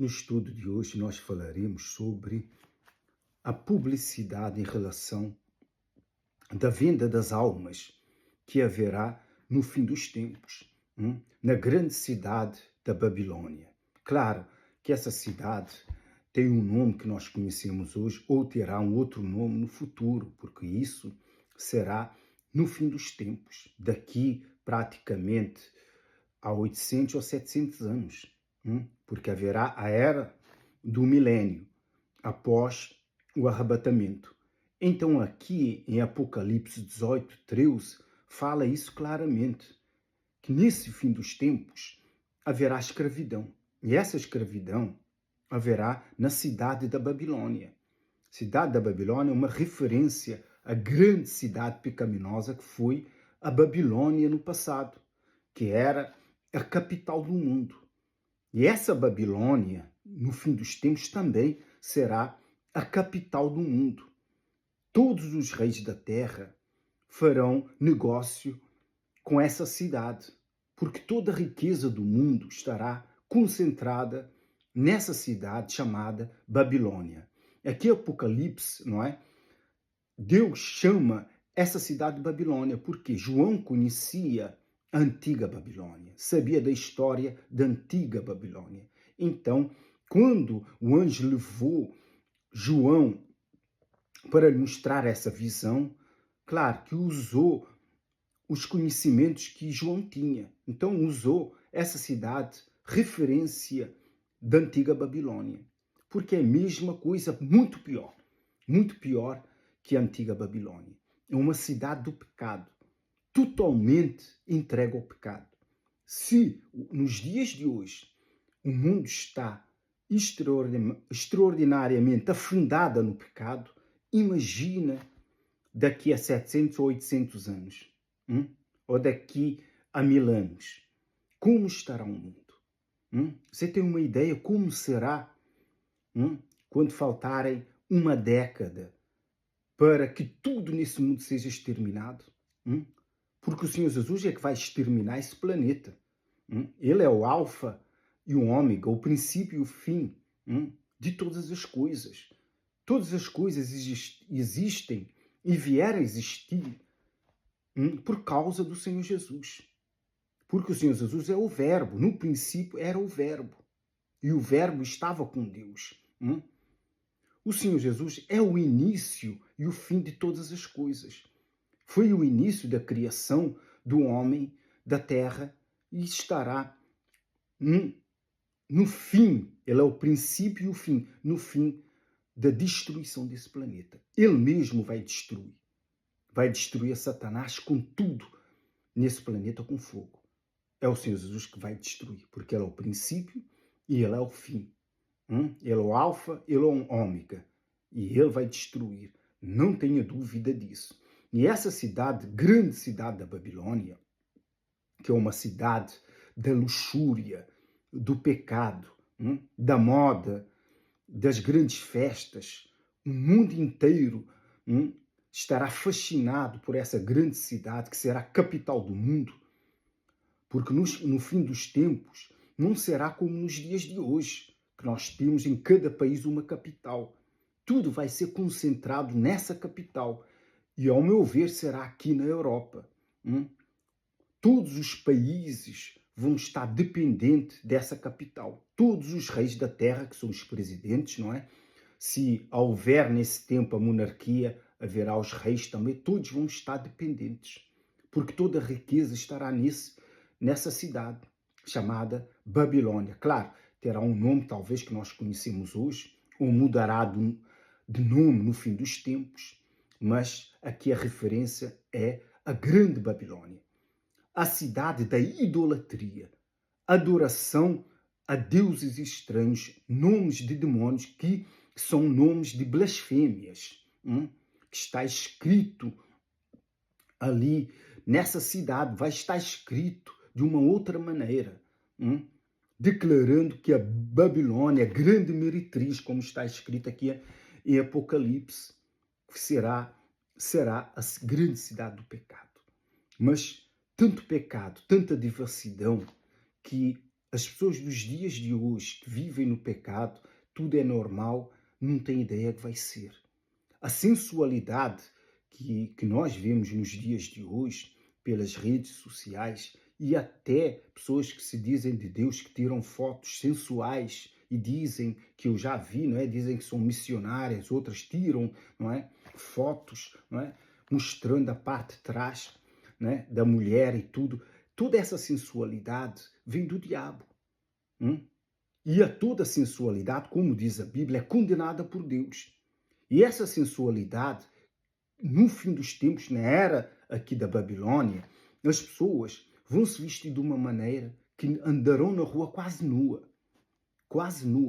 No estudo de hoje, nós falaremos sobre a publicidade em relação da venda das almas que haverá no fim dos tempos, na grande cidade da Babilônia. Claro que essa cidade tem um nome que nós conhecemos hoje ou terá um outro nome no futuro, porque isso será no fim dos tempos, daqui praticamente a 800 ou 700 anos, porque haverá a era do milênio após o arrebatamento. Então aqui em Apocalipse 18, 13, fala isso claramente, que nesse fim dos tempos haverá escravidão. E essa escravidão haverá na cidade da Babilônia. Cidade da Babilônia é uma referência à grande cidade pecaminosa que foi a Babilônia no passado, que era a capital do mundo. E essa Babilônia, no fim dos tempos, também será a capital do mundo. Todos os reis da terra farão negócio com essa cidade, porque toda a riqueza do mundo estará concentrada nessa cidade chamada Babilônia. Aqui Apocalipse, não é? Deus chama essa cidade de Babilônia porque João conhecia a antiga Babilônia, sabia da história da antiga Babilônia. Então, quando o anjo levou João para lhe mostrar essa visão, claro que usou os conhecimentos que João tinha. Então usou essa cidade referência da antiga Babilônia, porque é a mesma coisa, muito pior que a antiga Babilônia. É uma cidade do pecado, totalmente entregue ao pecado. Se nos dias de hoje o mundo está extraordinariamente afundado no pecado, imagina daqui a 700 ou 800 anos, ou daqui a 1000 anos. Como estará o mundo? Você tem uma ideia como será quando faltarem uma década para que tudo nesse mundo seja exterminado? Porque o Senhor Jesus é que vai exterminar esse planeta. Ele é o alfa e o ômega, o princípio e o fim de todas as coisas. Todas as coisas existem e vieram a existir por causa do Senhor Jesus. Porque o Senhor Jesus é o verbo. No princípio era o verbo. E o verbo estava com Deus. O Senhor Jesus é o início e o fim de todas as coisas. Foi o início da criação do homem, da terra, e estará no fim. Ele é o princípio e o fim. No fim da destruição desse planeta. Ele mesmo vai destruir. Vai destruir Satanás com tudo nesse planeta com fogo. É o Senhor Jesus que vai destruir, porque Ele é o princípio e Ele é o fim. Ele é o alfa, Ele é o ômega. E Ele vai destruir. Não tenha dúvida disso. E essa cidade, grande cidade da Babilônia, que é uma cidade da luxúria, do pecado, da moda, das grandes festas, o mundo inteiro estará fascinado por essa grande cidade que será a capital do mundo, porque no fim dos tempos não será como nos dias de hoje, que nós temos em cada país uma capital. Tudo vai ser concentrado nessa capital e, ao meu ver, será aqui na Europa. Todos os países vão estar dependentes dessa capital. Todos os reis da terra, que são os presidentes, não é? Se houver nesse tempo a monarquia, haverá os reis também, todos vão estar dependentes, porque toda a riqueza estará nessa cidade, chamada Babilônia. Claro, terá um nome talvez que nós conhecemos hoje, ou mudará de nome no fim dos tempos, mas aqui a referência é a grande Babilônia, a cidade da idolatria, adoração a deuses estranhos, nomes de demônios que são nomes de blasfêmias, que está escrito ali nessa cidade, vai estar escrito de uma outra maneira, declarando que a Babilônia, a grande meretriz, como está escrito aqui em Apocalipse, será a grande cidade do pecado. Mas tanto pecado, tanta devassidão, que As pessoas dos dias de hoje que vivem no pecado, tudo é normal, não têm ideia que vai ser. A sensualidade que nós vemos nos dias de hoje, pelas redes sociais, e até pessoas que se dizem de Deus, que tiram fotos sensuais e dizem, que eu já vi, não é? Dizem que são missionárias, outras tiram, não é? Fotos, não é? Mostrando a parte de trás, né? Da mulher e tudo. Toda essa sensualidade vem do diabo. Hum? E a toda sensualidade, como diz a Bíblia, é condenada por Deus. E essa sensualidade, no fim dos tempos, na era aqui da Babilônia, as pessoas vão se vestir de uma maneira que andarão na rua quase nua,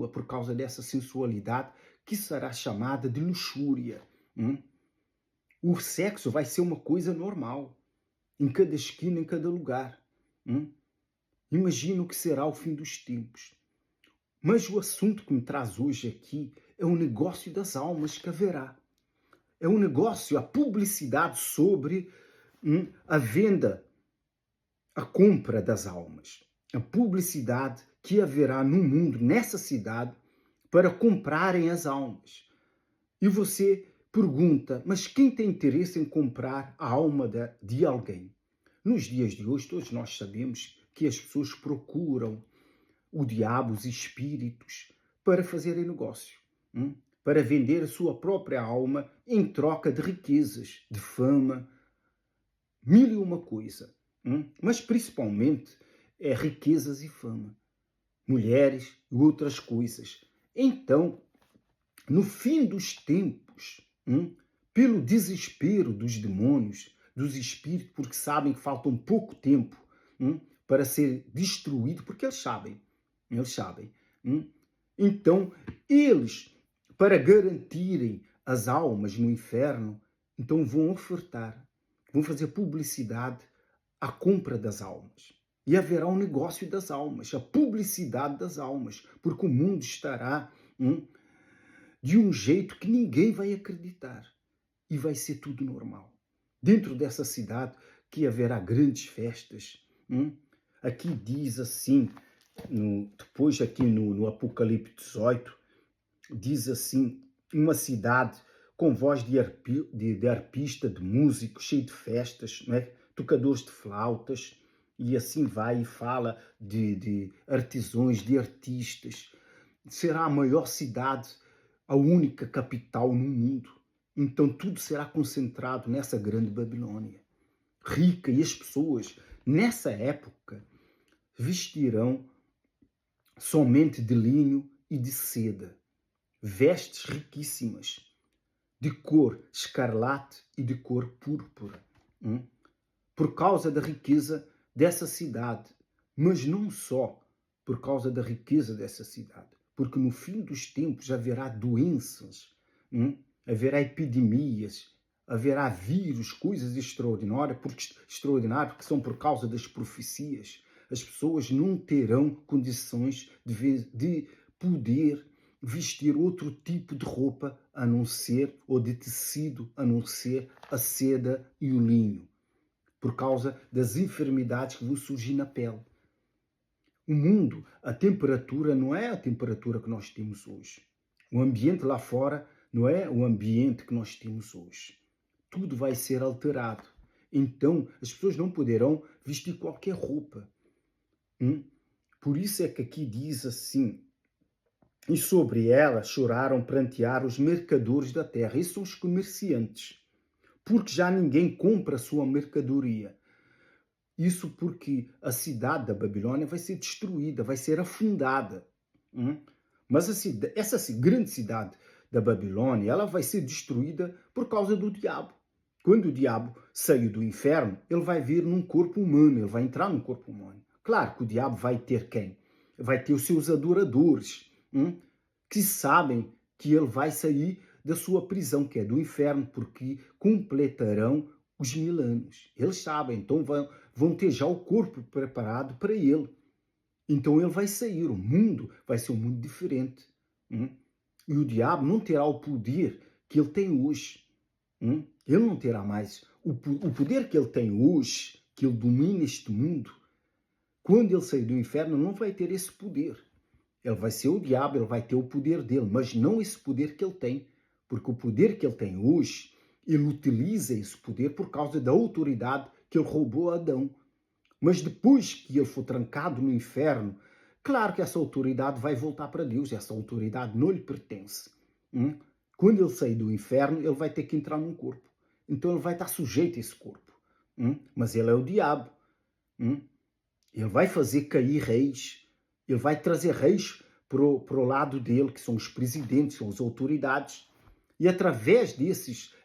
por causa dessa sensualidade que será chamada de luxúria. O sexo vai ser uma coisa normal, em cada esquina, em cada lugar. Imagino que será o fim dos tempos. Mas o assunto que me traz hoje aqui é o negócio das almas que haverá. É um negócio, a publicidade sobre a venda, a compra das almas. A publicidade que haverá no mundo, nessa cidade, para comprarem as almas. E você pergunta, mas quem tem interesse em comprar a alma de alguém? Nos dias de hoje, todos nós sabemos que as pessoas procuram o diabo, os espíritos, para fazerem negócio, para vender a sua própria alma em troca de riquezas, de fama, mil e uma coisa. Mas principalmente é riquezas e fama, mulheres e outras coisas. Então, no fim dos tempos, pelo desespero dos demônios, dos espíritos, porque sabem que falta um pouco tempo para ser destruído, porque eles sabem. Então, eles, para garantirem as almas no inferno, então vão ofertar, vão fazer publicidade à compra das almas. E haverá um negócio das almas, a publicidade das almas, porque o mundo estará de um jeito que ninguém vai acreditar. E vai ser tudo normal. Dentro dessa cidade que haverá grandes festas. Aqui diz assim, depois aqui no Apocalipse 18, diz assim, uma cidade com voz de arpista, de músico, cheio de festas, não é? Tocadores de flautas, e assim vai e fala de artesãos, de artistas. Será a maior cidade, a única capital no mundo. Então tudo será concentrado nessa grande Babilônia. Rica, e as pessoas, nessa época, vestirão somente de linho e de seda, vestes riquíssimas, de cor escarlate e de cor púrpura, por causa da riqueza dessa cidade, mas não só por causa da riqueza dessa cidade, porque no fim dos tempos haverá doenças, haverá epidemias, haverá vírus, coisas extraordinárias, porque são por causa das profecias. As pessoas não terão condições de poder vestir outro tipo de roupa a não ser, ou de tecido, a não ser a seda e o linho, por causa das enfermidades que vão surgir na pele. O mundo, a temperatura não é a temperatura que nós temos hoje. O ambiente lá fora não é o ambiente que nós temos hoje. Tudo vai ser alterado. Então, as pessoas não poderão vestir qualquer roupa. Por isso é que aqui diz assim, e sobre ela choraram, prantearam os mercadores da terra. Esses são os comerciantes, porque já ninguém compra a sua mercadoria. Isso porque a cidade da Babilônia vai ser destruída, vai ser afundada. Mas essa grande cidade da Babilônia, ela vai ser destruída por causa do diabo. Quando o diabo saiu do inferno, ele vai vir num corpo humano, ele vai entrar num corpo humano. Claro que o diabo vai ter quem? Vai ter os seus adoradores, que sabem que ele vai sair da sua prisão, que é do inferno, porque completarão os 1000 anos. Eles sabem, então vão ter já o corpo preparado para ele. Então ele vai sair, o mundo vai ser um mundo diferente. E o diabo não terá o poder que ele tem hoje. Ele não terá mais o poder que ele tem hoje, que ele domina este mundo. quando ele sair do inferno, não vai ter esse poder. Ele vai ser o diabo, ele vai ter o poder dele, mas não esse poder que ele tem. Porque o poder que ele tem hoje, ele utiliza esse poder por causa da autoridade que ele roubou a Adão. Mas depois que ele for trancado no inferno, claro que essa autoridade vai voltar para Deus, essa autoridade não lhe pertence. Quando ele sair do inferno, ele vai ter que entrar num corpo. Então ele vai estar sujeito a esse corpo. Mas ele é o diabo. Ele vai fazer cair reis. Ele vai trazer reis para o lado dele, que são os presidentes, são as autoridades. E através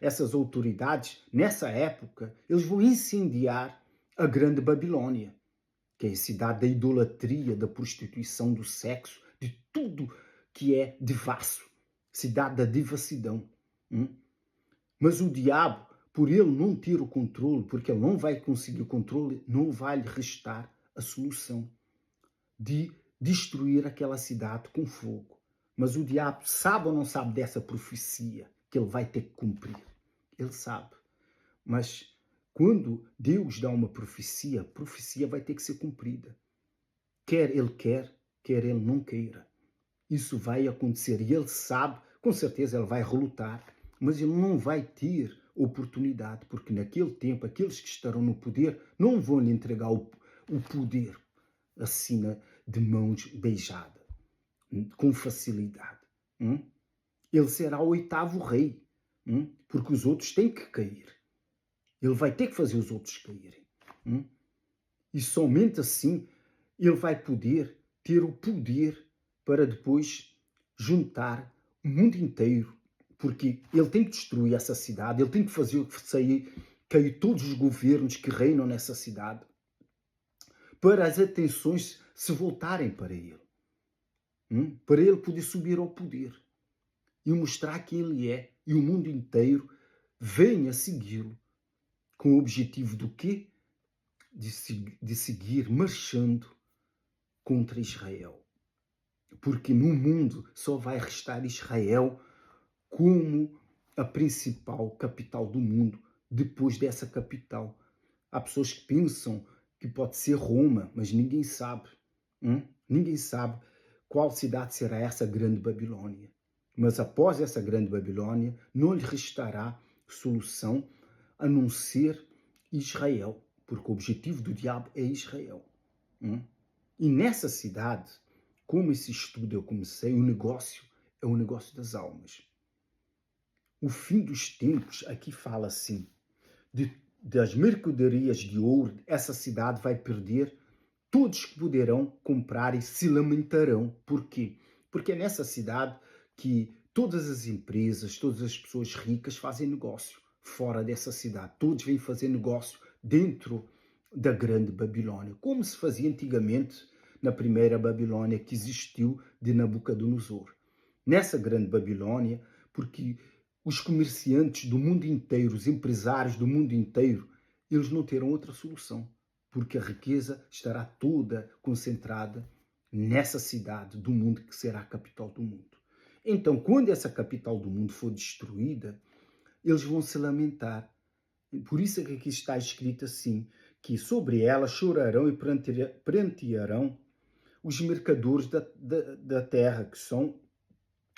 essas autoridades, nessa época, eles vão incendiar a Grande Babilônia, que é a cidade da idolatria, da prostituição, do sexo, de tudo que é devasso. Cidade da devassidão. Mas o diabo, por ele não ter o controle, porque ele não vai conseguir o controle, não vai lhe restar a solução de destruir aquela cidade com fogo. Mas o diabo sabe ou não sabe dessa profecia que ele vai ter que cumprir? Ele sabe. Mas quando Deus dá uma profecia, a profecia vai ter que ser cumprida. Quer ele não queira. Isso vai acontecer e ele sabe, com certeza ele vai relutar, mas ele não vai ter oportunidade, porque naquele tempo aqueles que estarão no poder não vão lhe entregar o poder assim de mãos beijadas, com facilidade. Ele será o 8º rei, porque os outros têm que cair. Ele vai ter que fazer os outros caírem. E somente assim ele vai poder ter o poder para depois juntar o mundo inteiro, porque ele tem que destruir essa cidade, ele tem que fazer cair todos os governos que reinam nessa cidade, para as atenções se voltarem para ele. Para ele poder subir ao poder e mostrar quem ele é, e o mundo inteiro venha segui-lo, com o objetivo do quê? De seguir marchando contra Israel. Porque no mundo só vai restar Israel como a principal capital do mundo. Depois dessa capital, há pessoas que pensam que pode ser Roma, mas ninguém sabe. Ninguém sabe qual cidade será essa grande Babilônia. Mas após essa grande Babilônia, não lhe restará solução a não ser Israel, porque o objetivo do diabo é Israel. E nessa cidade, como esse estudo eu comecei, o negócio é o negócio das almas. O fim dos tempos, aqui fala assim, das mercadorias de ouro, essa cidade vai perder, todos que poderão comprar e se lamentarão. Por quê? Porque é nessa cidade que todas as empresas, todas as pessoas ricas fazem negócio fora dessa cidade. Todos vêm fazer negócio dentro da grande Babilônia, como se fazia antigamente na primeira Babilônia que existiu de Nabucodonosor. Nessa grande Babilônia, porque os comerciantes do mundo inteiro, os empresários do mundo inteiro, eles não terão outra solução, porque a riqueza estará toda concentrada nessa cidade do mundo que será a capital do mundo. Então, quando essa capital do mundo for destruída, eles vão se lamentar. Por isso é que aqui está escrito assim, que sobre ela chorarão e prantearão os mercadores da terra, que são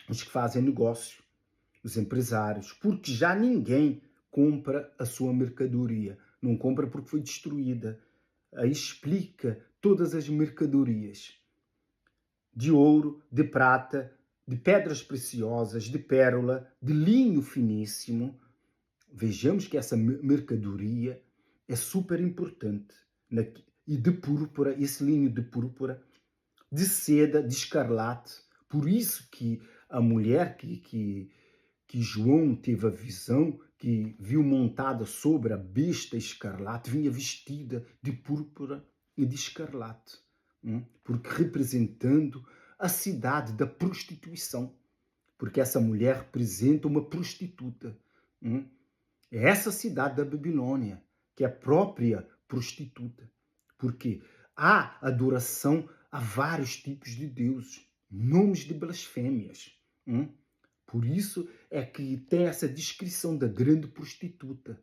os que fazem negócio, os empresários, porque já ninguém compra a sua mercadoria. Não compra porque foi destruída. Aí explica todas as mercadorias de ouro, de prata, de pedras preciosas, de pérola, de linho finíssimo. Vejamos que essa mercadoria é super importante. E de púrpura, esse linho de púrpura, de seda, de escarlate. Por isso que a mulher que João teve a visão, que viu montada sobre a besta escarlate, vinha vestida de púrpura e de escarlate, porque representando a cidade da prostituição, porque essa mulher representa uma prostituta. É essa cidade da Babilônia, que é a própria prostituta, porque há adoração a vários tipos de deuses, nomes de blasfêmias. Por isso é que tem essa descrição da grande prostituta,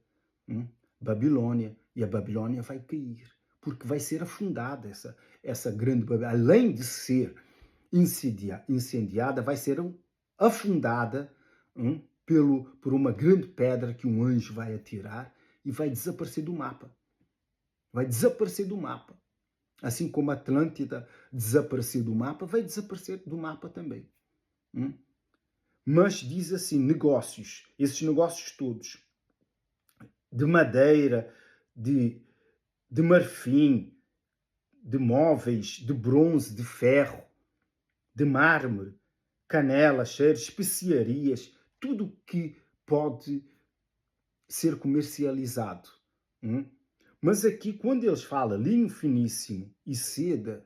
Babilônia, e a Babilônia vai cair. porque vai ser afundada essa grande Babilônia. Além de ser incendiada, vai ser afundada por uma grande pedra que um anjo vai atirar e vai desaparecer do mapa. Vai desaparecer do mapa. Assim como a Atlântida desapareceu do mapa, vai desaparecer do mapa também. Mas diz assim, negócios, esses negócios todos, de madeira, de marfim, de móveis, de bronze, de ferro, de mármore, canela, cheiros, especiarias, tudo que pode ser comercializado. Mas aqui, quando eles falam linho finíssimo e seda,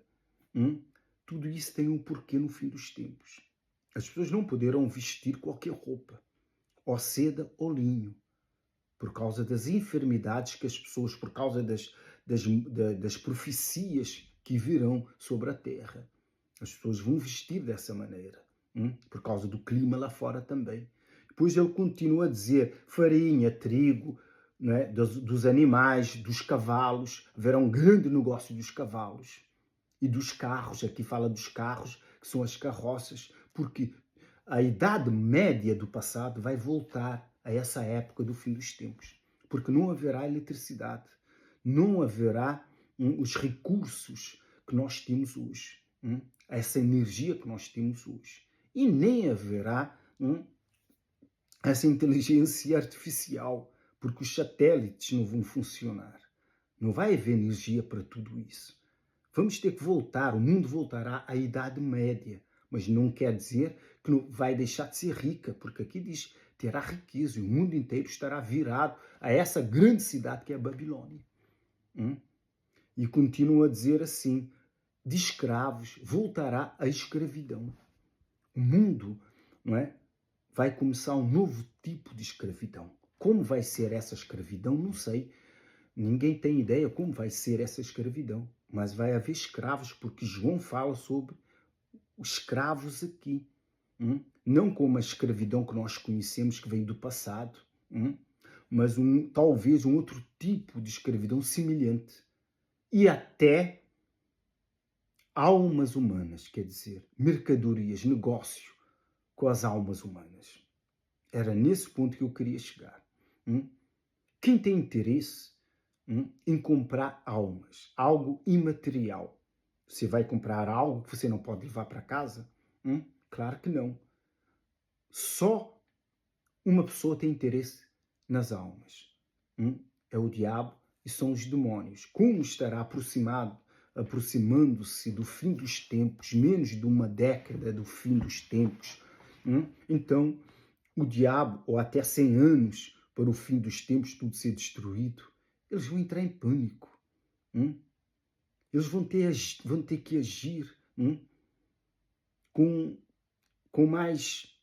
tudo isso tem um porquê no fim dos tempos. As pessoas não poderão vestir qualquer roupa, ou seda ou linho, por causa das enfermidades que as pessoas, por causa das profecias que virão sobre a terra. As pessoas vão vestir dessa maneira, por causa do clima lá fora também. Depois ele continua a dizer farinha, trigo, né, dos animais, dos cavalos. Haverá um grande negócio dos cavalos e dos carros. Aqui fala dos carros, que são as carroças, porque a idade média do passado vai voltar a essa época do fim dos tempos, porque não haverá eletricidade, não haverá os recursos que nós temos hoje, essa energia que nós temos hoje, e nem haverá essa inteligência artificial, porque os satélites não vão funcionar. Não vai haver energia para tudo isso. Vamos ter que voltar, o mundo voltará à Idade Média, mas não quer dizer que não vai deixar de ser rica, porque aqui diz terá riqueza e o mundo inteiro estará virado a essa grande cidade que é a Babilônia. E continua a dizer assim, de escravos voltará a escravidão. O mundo, não é, vai começar um novo tipo de escravidão. Como vai ser essa escravidão? Não sei. Ninguém tem ideia como vai ser essa escravidão. Mas vai haver escravos, porque João fala sobre os escravos aqui. Não como a escravidão que nós conhecemos, que veio do passado, mas talvez um outro tipo de escravidão semelhante. E até almas humanas, quer dizer, mercadorias, negócio com as almas humanas. Era nesse ponto que eu queria chegar. Quem tem interesse em comprar almas, algo imaterial, você vai comprar algo que você não pode levar para casa? Claro que não. Só uma pessoa tem interesse nas almas. É o diabo e são os demónios. Como estará aproximando-se do fim dos tempos, menos de uma década do fim dos tempos, então o diabo, ou até 100 anos para o fim dos tempos tudo ser destruído, eles vão entrar em pânico. Eles vão ter que agir com mais,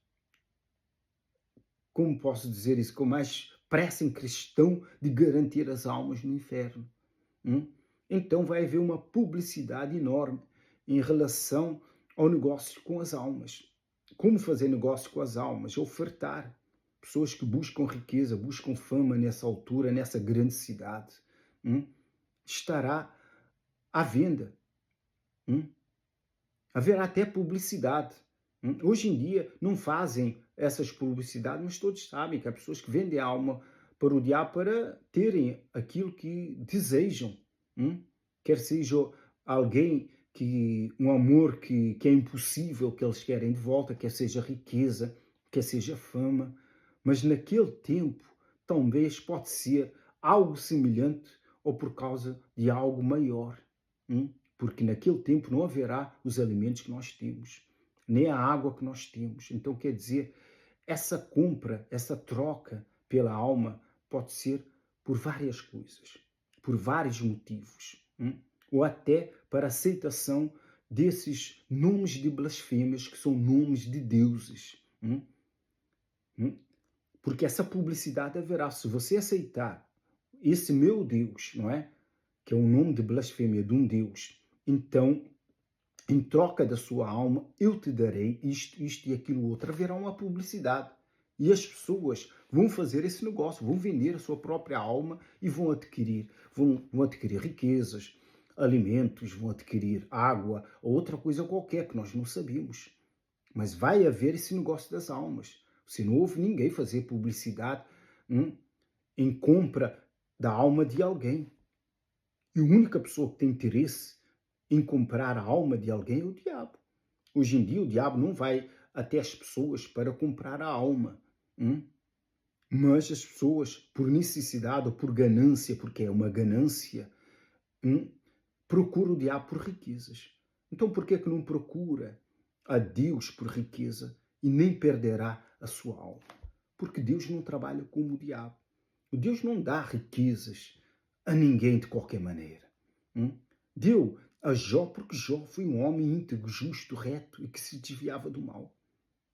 como posso dizer isso, com mais pressa em questão de garantir as almas no inferno. Então vai haver uma publicidade enorme em relação ao negócio com as almas. Como fazer negócio com as almas? Ofertar. Pessoas que buscam riqueza, buscam fama nessa altura, nessa grande cidade, estará à venda. Haverá até publicidade. Hoje em dia não fazem essas publicidades, mas todos sabem que há pessoas que vendem a alma para o diabo para terem aquilo que desejam. Quer seja alguém um amor que é impossível, que eles querem de volta, quer seja riqueza, quer seja fama. Mas naquele tempo, talvez pode ser algo semelhante ou por causa de algo maior. Porque naquele tempo não haverá os alimentos que nós temos, nem a água que nós temos. Então, quer dizer, essa compra, essa troca pela alma pode ser por várias coisas, por vários motivos, ou até para aceitação desses nomes de blasfêmias que são nomes de deuses. Porque essa publicidade haverá. Se você aceitar esse meu Deus, não é? Que é um nome de blasfêmia de um Deus, então, em troca da sua alma, eu te darei isto, isto e aquilo outro. Haverá uma publicidade. E as pessoas vão fazer esse negócio, vão vender a sua própria alma e vão adquirir riquezas, alimentos, vão adquirir água ou outra coisa qualquer que nós não sabemos. Mas vai haver esse negócio das almas. Você não ouve ninguém fazer publicidade em compra da alma de alguém. E a única pessoa que tem interesse em comprar a alma de alguém é o diabo. Hoje em dia o diabo não vai até as pessoas para comprar a alma. Mas as pessoas, por necessidade ou por ganância, porque é uma ganância, procura o diabo por riquezas. Então por que é que não procura a Deus por riqueza e nem perderá a sua alma? Porque Deus não trabalha como o diabo. O Deus não dá riquezas a ninguém de qualquer maneira. Deu a Jó porque Jó foi um homem íntegro, justo, reto e que se desviava do mal.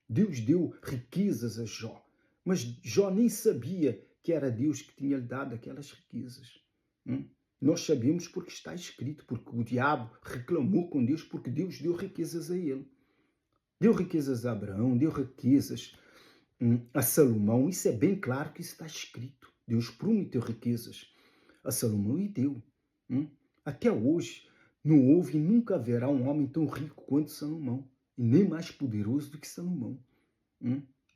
Deus deu riquezas a Jó, mas Jó nem sabia que era Deus que tinha lhe dado aquelas riquezas. Nós sabemos porque está escrito, porque o diabo reclamou com Deus porque Deus deu riquezas a ele. Deu riquezas a Abraão, deu riquezas a Salomão. Isso é bem claro que isso está escrito. Deus prometeu riquezas a Salomão e deu. Até hoje não houve e nunca haverá um homem tão rico quanto Salomão. E nem mais poderoso do que Salomão.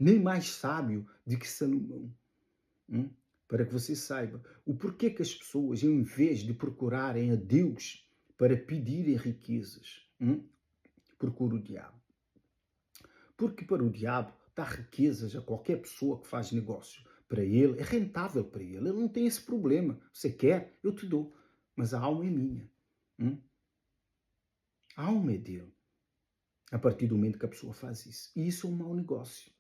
Nem mais sábio do que Salomão. Para que você saiba o porquê que as pessoas, ao invés de procurarem a Deus para pedirem riquezas, procuram o diabo. Porque para o diabo dar riquezas a qualquer pessoa que faz negócio, para ele é rentável para ele. Ele não tem esse problema. Você quer? Eu te dou. Mas a alma é minha. A alma é dele. A partir do momento que a pessoa faz isso. E isso é um mau negócio.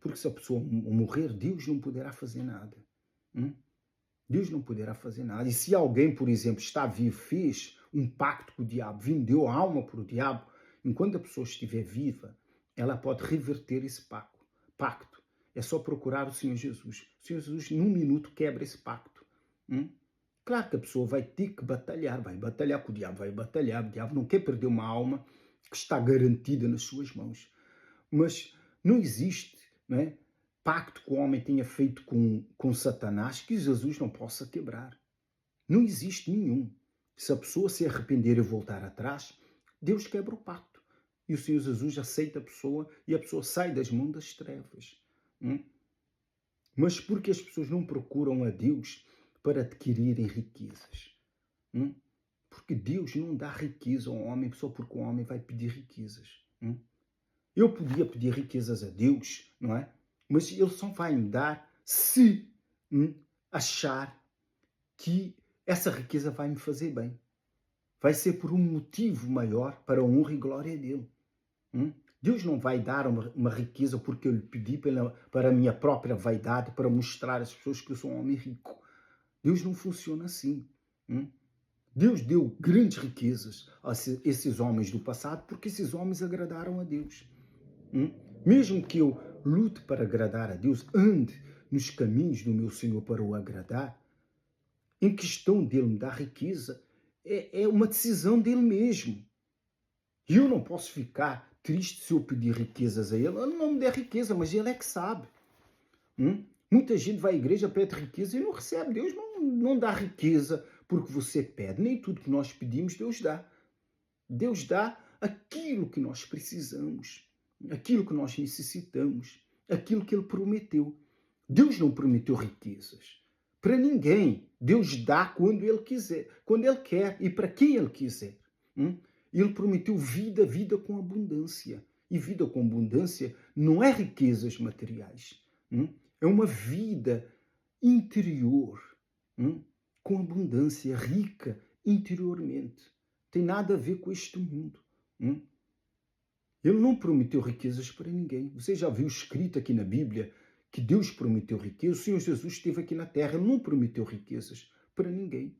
Porque se a pessoa morrer, Deus não poderá fazer nada. Deus não poderá fazer nada. E se alguém, por exemplo, está vivo, fez um pacto com o diabo, vendeu a alma para o diabo, enquanto a pessoa estiver viva, ela pode reverter esse pacto. É só procurar o Senhor Jesus. O Senhor Jesus, num minuto, quebra esse pacto. Claro que a pessoa vai ter que batalhar, vai batalhar com o diabo, vai batalhar. O diabo não quer perder uma alma que está garantida nas suas mãos. Mas não existe, pacto que o homem tenha feito com Satanás que Jesus não possa quebrar. Não existe nenhum. Se a pessoa se arrepender e voltar atrás, Deus quebra o pacto. E o Senhor Jesus aceita a pessoa e a pessoa sai das mãos das trevas. Mas porque as pessoas não procuram a Deus para adquirirem riquezas? Porque Deus não dá riqueza ao homem só porque o homem vai pedir riquezas. Eu podia pedir riquezas a Deus, não é? Mas Ele só vai me dar se achar que essa riqueza vai me fazer bem. Vai ser por um motivo maior para a honra e glória dele. Deus não vai dar uma riqueza porque eu lhe pedi para a minha própria vaidade, para mostrar às pessoas que eu sou um homem rico. Deus não funciona assim. Deus deu grandes riquezas a esses homens do passado porque esses homens agradaram a Deus. Mesmo que eu lute para agradar a Deus, ande nos caminhos do meu Senhor para o agradar, em questão dele me dar riqueza, é uma decisão dele mesmo. E eu não posso ficar triste se eu pedir riquezas a ele. Ele não me der riqueza, mas ele é que sabe. Muita gente vai à igreja, pede riqueza e não recebe. Deus não dá riqueza porque você pede. Nem tudo que nós pedimos, Deus dá. Deus dá aquilo que nós precisamos, aquilo que nós necessitamos, aquilo que Ele prometeu. Deus não prometeu riquezas para ninguém. Deus dá quando Ele quiser, quando Ele quer e para quem Ele quiser. Ele prometeu vida, vida com abundância. E vida com abundância não é riquezas materiais. É uma vida interior, com abundância, rica interiormente. Tem nada a ver com este mundo. Ele não prometeu riquezas para ninguém. Você já viu escrito aqui na Bíblia que Deus prometeu riquezas? O Senhor Jesus esteve aqui na terra, ele não prometeu riquezas para ninguém.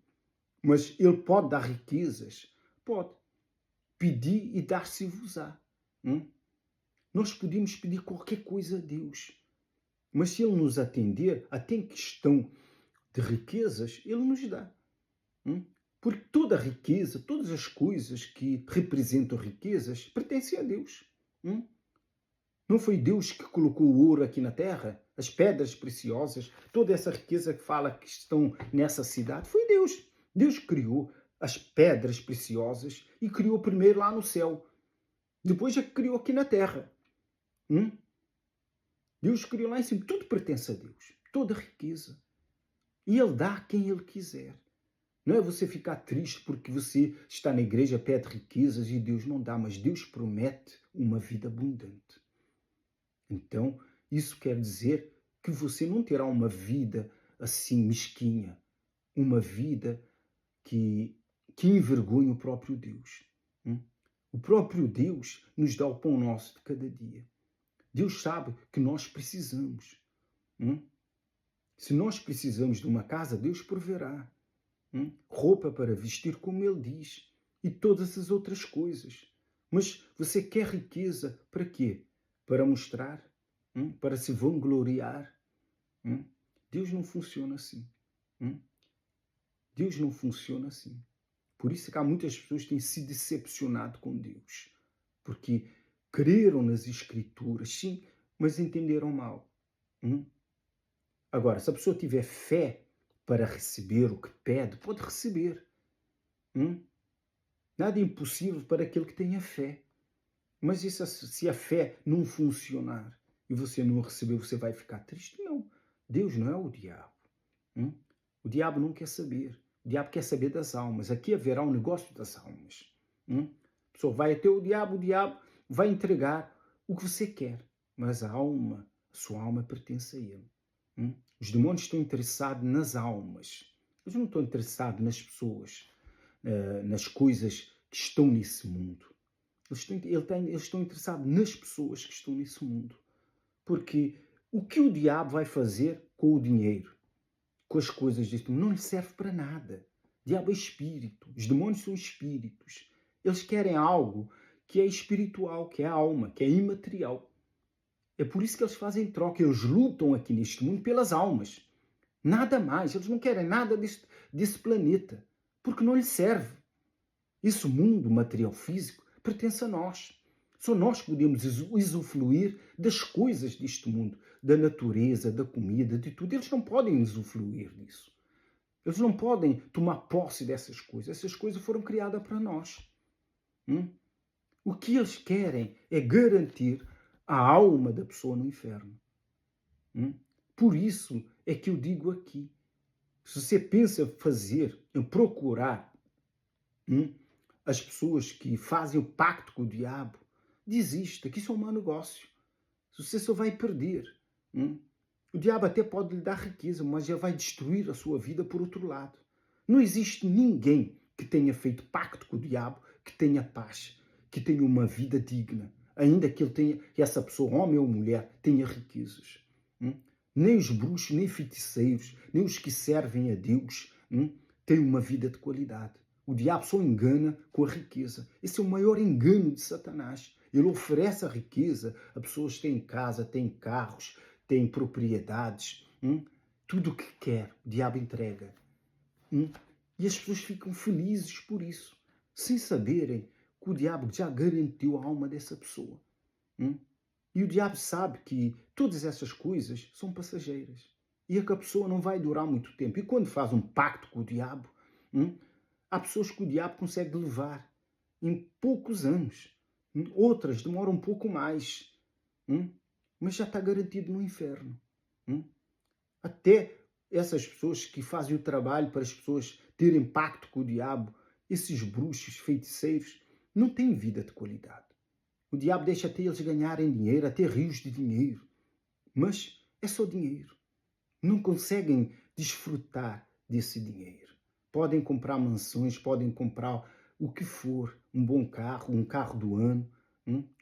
Mas Ele pode dar riquezas? Pode. Pedir e dar-se-vos-á. Nós podemos pedir qualquer coisa a Deus. Mas se Ele nos atender, até em questão de riquezas, Ele nos dá. Porque toda a riqueza, todas as coisas que representam riquezas, pertencem a Deus. Não foi Deus que colocou o ouro aqui na terra? As pedras preciosas, toda essa riqueza que fala que estão nessa cidade, foi Deus. Deus criou as pedras preciosas e criou primeiro lá no céu. Depois é que criou aqui na terra. Hum? Deus criou lá em cima. Tudo pertence a Deus. Toda a riqueza. E Ele dá a quem Ele quiser. Não é você ficar triste porque você está na igreja, pede riquezas e Deus não dá, mas Deus promete uma vida abundante. Então, isso quer dizer que você não terá uma vida assim mesquinha, uma vida que envergonhe o próprio Deus. O próprio Deus nos dá o pão nosso de cada dia. Deus sabe que nós precisamos. Se nós precisamos de uma casa, Deus proverá. Roupa para vestir, como Ele diz, e todas as outras coisas. Mas você quer riqueza para quê? Para mostrar? Para se vangloriar? Deus não funciona assim. Deus não funciona assim. Por isso que há muitas pessoas que têm se decepcionado com Deus. Porque creram nas Escrituras, sim, mas entenderam mal. Agora, se a pessoa tiver fé para receber o que pede, pode receber. Nada é impossível para aquele que tenha fé. Mas isso, se a fé não funcionar e você não receber, você vai ficar triste? Não. Deus não é o diabo. O diabo não quer saber. O diabo quer saber das almas. Aqui haverá um negócio das almas. A pessoa vai até o diabo vai entregar o que você quer. Mas a sua alma pertence a ele. Os demônios estão interessados nas almas. Eles não estão interessados nas pessoas, nas coisas que estão nesse mundo. Eles estão interessados nas pessoas que estão nesse mundo. Porque o que o diabo vai fazer com o dinheiro, com as coisas deste mundo, não lhe serve para nada. O diabo é espírito. Os demônios são espíritos. Eles querem algo que é espiritual, que é a alma, que é imaterial. É por isso que eles fazem troca. Eles lutam aqui neste mundo pelas almas. Nada mais. Eles não querem nada desse planeta. Porque não lhe serve. Esse mundo material físico pertence a nós. Só nós podemos usufruir das coisas deste mundo, da natureza, da comida, de tudo. Eles não podem usufruir disso. Eles não podem tomar posse dessas coisas. Essas coisas foram criadas para nós. O que eles querem é garantir a alma da pessoa no inferno. Por isso é que eu digo aqui, se você pensa fazer, em procurar as pessoas que fazem o pacto com o diabo, desista, que isso é um mau negócio. Você só vai perder. O diabo até pode lhe dar riqueza, mas já vai destruir a sua vida por outro lado. Não existe ninguém que tenha feito pacto com o diabo que tenha paz, que tenha uma vida digna, ainda que essa pessoa, homem ou mulher, tenha riquezas. Nem os bruxos, nem feiticeiros, nem os que servem a Deus têm uma vida de qualidade. O diabo só engana com a riqueza. Esse é o maior engano de Satanás. Ele oferece a riqueza a pessoas que têm casa, têm carros, têm propriedades. Tudo o que quer, o diabo entrega. E as pessoas ficam felizes por isso, sem saberem que o diabo já garantiu a alma dessa pessoa. E o diabo sabe que todas essas coisas são passageiras. E é que a pessoa não vai durar muito tempo. E quando faz um pacto com o diabo, há pessoas que o diabo consegue levar em poucos anos. Outras demoram um pouco mais. Mas já está garantido no inferno. Até essas pessoas que fazem o trabalho para as pessoas terem pacto com o diabo, esses bruxos, feiticeiros, não têm vida de qualidade. O diabo deixa até eles ganharem dinheiro, até rios de dinheiro. Mas é só dinheiro. Não conseguem desfrutar desse dinheiro. Podem comprar mansões, podem comprar o que for, um bom carro, um carro do ano,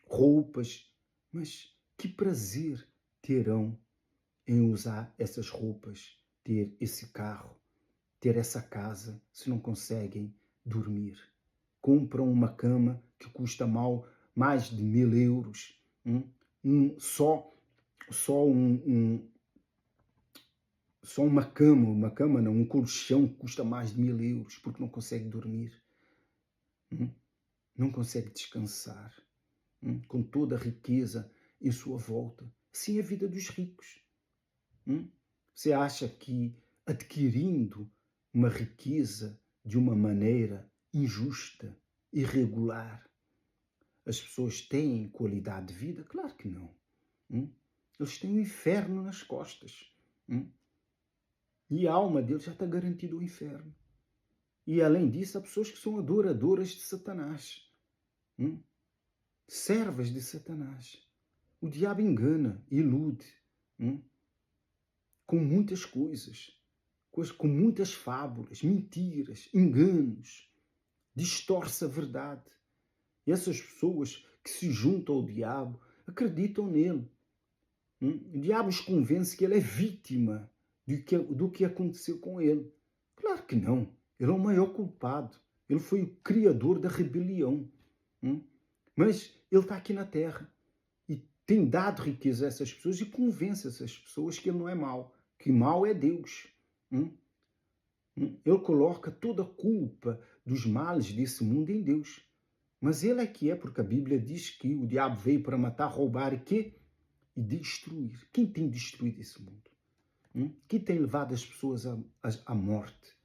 roupas. Mas que prazer terão em usar essas roupas, ter esse carro, ter essa casa, se não conseguem dormir? Compram uma cama que custa mais de 1000 euros. Só uma cama não, um colchão que custa mais de 1000 euros, porque não consegue dormir. Não consegue descansar. Com toda a riqueza em sua volta. Assim é a vida dos ricos. Você acha que adquirindo uma riqueza de uma maneira injusta, irregular. As pessoas têm qualidade de vida? Claro que não. Eles têm um inferno nas costas. E a alma deles já está garantida o inferno. E além disso, há pessoas que são adoradoras de Satanás. Servas de Satanás. O diabo engana, ilude, com muitas coisas, com muitas fábulas, mentiras, enganos, distorce a verdade. E essas pessoas que se juntam ao diabo acreditam nele. O diabo os convence que ele é vítima do que aconteceu com ele. Claro que não. Ele é o maior culpado. Ele foi o criador da rebelião. Mas ele está aqui na terra e tem dado riqueza a essas pessoas e convence essas pessoas que ele não é mau, que mau é Deus. Ele coloca toda a culpa dos males desse mundo em Deus. Mas ele é que é, porque a Bíblia diz que o diabo veio para matar, roubar e destruir. Quem tem destruído esse mundo? Quem tem levado as pessoas à morte?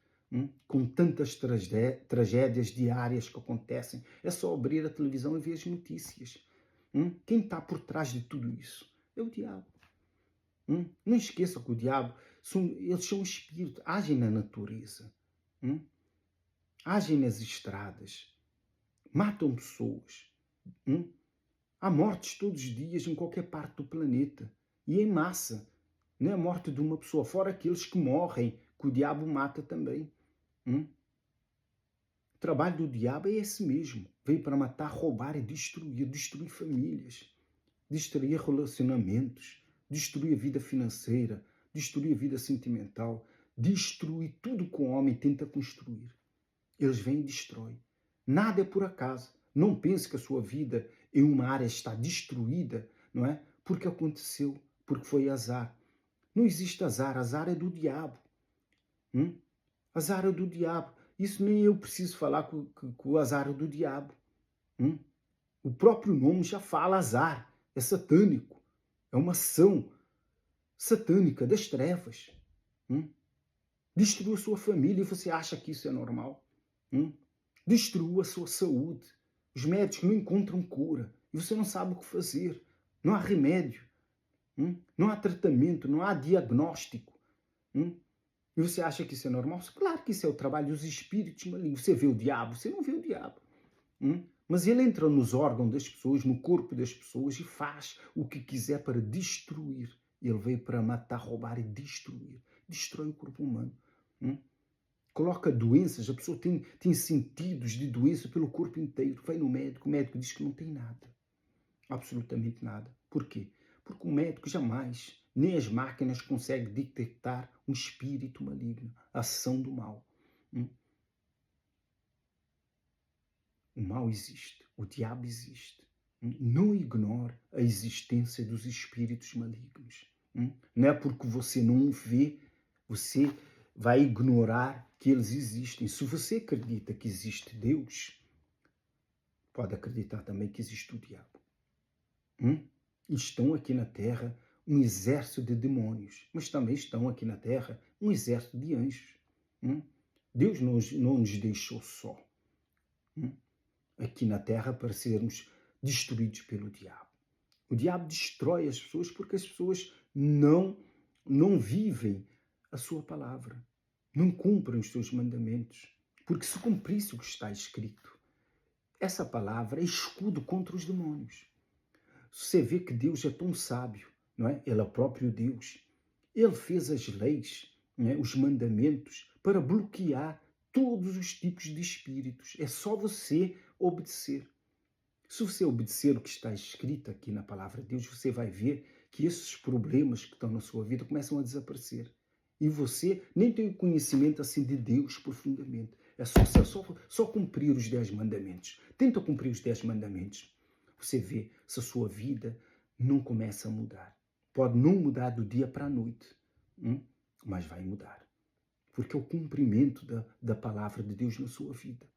Com tantas tragédias diárias que acontecem. É só abrir a televisão e ver as notícias. Quem está por trás de tudo isso? É o diabo. Não esqueça que o diabo, eles são espíritos, agem na natureza. Agem nas estradas. Matam pessoas. Há mortes todos os dias em qualquer parte do planeta. E em massa. Não é a morte de uma pessoa, fora aqueles que morrem, que o diabo mata também. O trabalho do diabo é esse mesmo. Veio para matar, roubar e destruir. Destruir famílias. Destruir relacionamentos. Destruir a vida financeira. Destruir a vida sentimental. Destruir tudo que o homem tenta construir. Eles vêm e destroem. Nada é por acaso. Não pense que a sua vida em uma área está destruída, não é? Porque aconteceu, porque foi azar. Não existe azar. Azar é do diabo. Azar é do diabo. Isso nem eu preciso falar que o azar é do diabo. O próprio nome já fala azar. É satânico. É uma ação satânica das trevas. Destruiu a sua família e você acha que isso é normal? Destruiu a sua saúde. Os médicos não encontram cura e você não sabe o que fazer. Não há remédio. Não há tratamento, não há diagnóstico. E você acha que isso é normal? Claro que isso é o trabalho dos espíritos malignos. Você vê o diabo? Você não vê o diabo. Mas ele entra nos órgãos das pessoas, no corpo das pessoas e faz o que quiser para destruir. Ele veio para matar, roubar e destruir. Destrói o corpo humano. Coloca doenças, a pessoa tem sentidos de doença pelo corpo inteiro. Vai no médico, o médico diz que não tem nada. Absolutamente nada. Por quê? Porque o médico jamais, nem as máquinas conseguem detectar um espírito maligno, a ação do mal. O mal existe, o diabo existe. Não ignore a existência dos espíritos malignos. Não é porque você não o vê, você vai ignorar que eles existem. Se você acredita que existe Deus, pode acreditar também que existe o diabo. Estão aqui na Terra um exército de demônios, mas também estão aqui na Terra um exército de anjos. Deus não nos deixou só aqui na Terra para sermos destruídos pelo diabo. O diabo destrói as pessoas porque as pessoas não vivem a sua palavra, não cumprem os seus mandamentos. Porque se cumprisse o que está escrito, essa palavra é escudo contra os demônios. Você vê que Deus é tão sábio, não é? Ele é o próprio Deus. Ele fez as leis, não é? Os mandamentos, para bloquear todos os tipos de espíritos. É só você obedecer. Se você obedecer o que está escrito aqui na palavra de Deus, você vai ver que esses problemas que estão na sua vida começam a desaparecer. E você nem tem o conhecimento assim de Deus profundamente. É só cumprir os 10 mandamentos. Tenta cumprir os 10 mandamentos. Você vê se a sua vida não começa a mudar. Pode não mudar do dia para a noite, mas vai mudar. Porque é o cumprimento da palavra de Deus na sua vida.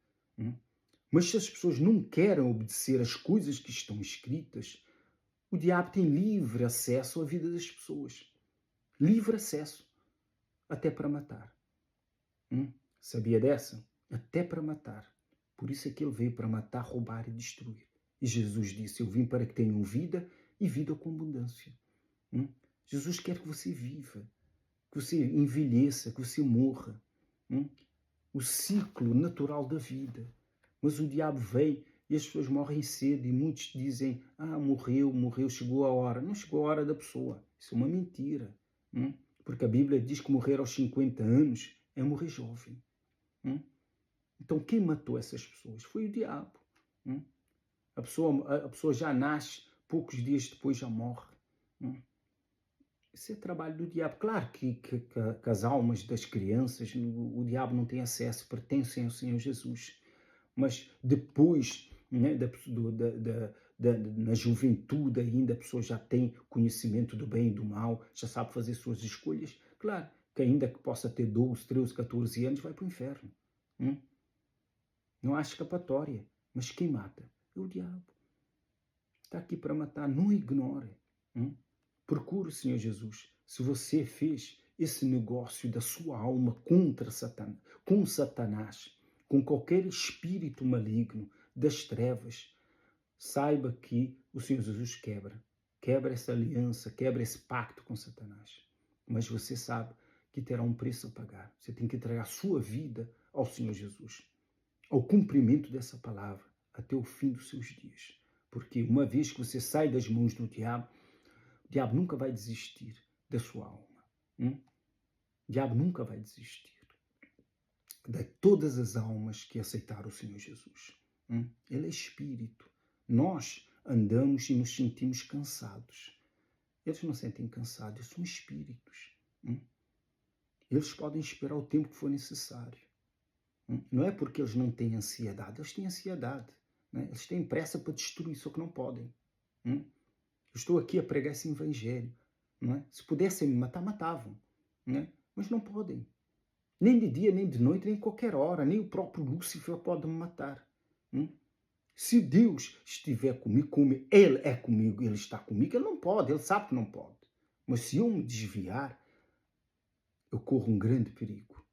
Mas se as pessoas não querem obedecer às coisas que estão escritas, o diabo tem livre acesso à vida das pessoas. Livre acesso. Até para matar. Sabia dessa? Até para matar. Por isso é que ele veio para matar, roubar e destruir. E Jesus disse, eu vim para que tenham vida e vida com abundância. Jesus quer que você viva, que você envelheça, que você morra. O ciclo natural da vida. Mas o diabo vem e as pessoas morrem cedo e muitos dizem, morreu, chegou a hora. Não chegou a hora da pessoa. Isso é uma mentira. Porque a Bíblia diz que morrer aos 50 anos é morrer jovem. Então quem matou essas pessoas? Foi o diabo. A pessoa já nasce, poucos dias depois já morre. Isso é trabalho do diabo. Claro que as almas das crianças, o diabo não tem acesso, pertencem ao Senhor Jesus. Mas depois, né, na juventude ainda, a pessoa já tem conhecimento do bem e do mal, já sabe fazer suas escolhas. Claro que ainda que possa ter 12, 13, 14 anos, vai para o inferno. Não há escapatória. Mas quem mata? É o diabo. Está aqui para matar, não ignore. Procure o Senhor Jesus. Se você fez esse negócio da sua alma contra Satanás, com Satanás, com qualquer espírito maligno das trevas, saiba que o Senhor Jesus quebra essa aliança, quebra esse pacto com Satanás. Mas você sabe que terá um preço a pagar. Você tem que entregar a sua vida ao Senhor Jesus, ao cumprimento dessa palavra, até o fim dos seus dias. Porque uma vez que você sai das mãos do diabo, o diabo nunca vai desistir da sua alma. O diabo nunca vai desistir de todas as almas que aceitaram o Senhor Jesus. Ele é espírito. Nós andamos e nos sentimos cansados. Eles não sentem cansados, eles são espíritos. Eles podem esperar o tempo que for necessário. Não é porque eles não têm ansiedade, eles têm ansiedade. Né? Eles têm pressa para destruir, só que não podem. Eu estou aqui a pregar esse evangelho. Não é? Se pudessem me matar, matavam. Né? Mas não podem. Nem de dia, nem de noite, nem qualquer hora. Nem o próprio Lúcifer pode me matar. Se Deus estiver comigo, como Ele é comigo, Ele está comigo, Ele não pode, Ele sabe que não pode. Mas se eu me desviar, eu corro um grande perigo.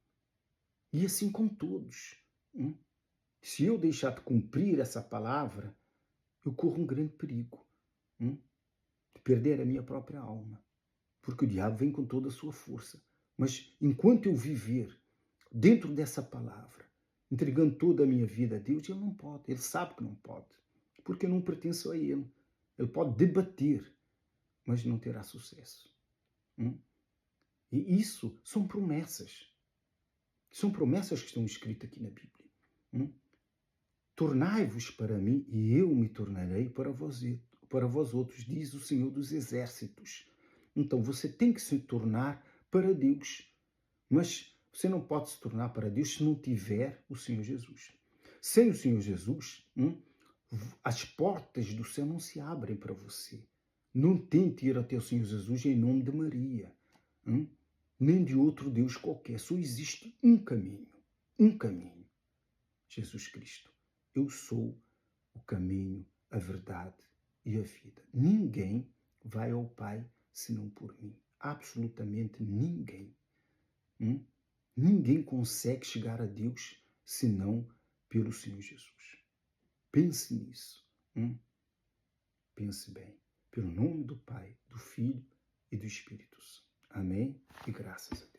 E assim com todos. Se eu deixar de cumprir essa palavra, eu corro um grande perigo. De perder a minha própria alma. Porque o diabo vem com toda a sua força. Mas enquanto eu viver dentro dessa palavra, entregando toda a minha vida a Deus, ele não pode. Ele sabe que não pode. Porque eu não pertenço a ele. Ele pode debater, mas não terá sucesso. E isso são promessas. São promessas que estão escritas aqui na Bíblia. Tornai-vos para mim e eu me tornarei para vós outros, diz o Senhor dos Exércitos. Então você tem que se tornar para Deus. Mas você não pode se tornar para Deus se não tiver o Senhor Jesus. Sem o Senhor Jesus, as portas do céu não se abrem para você. Não tente ir até o Senhor Jesus em nome de Maria, nem de outro Deus qualquer. Só existe um caminho. Um caminho. Jesus Cristo. Eu sou o caminho, a verdade e a vida. Ninguém vai ao Pai senão por mim. Absolutamente ninguém. Ninguém consegue chegar a Deus senão pelo Senhor Jesus. Pense nisso. Pense bem. Pelo nome do Pai, do Filho e do Espírito Santo. Amém? E graças a Deus.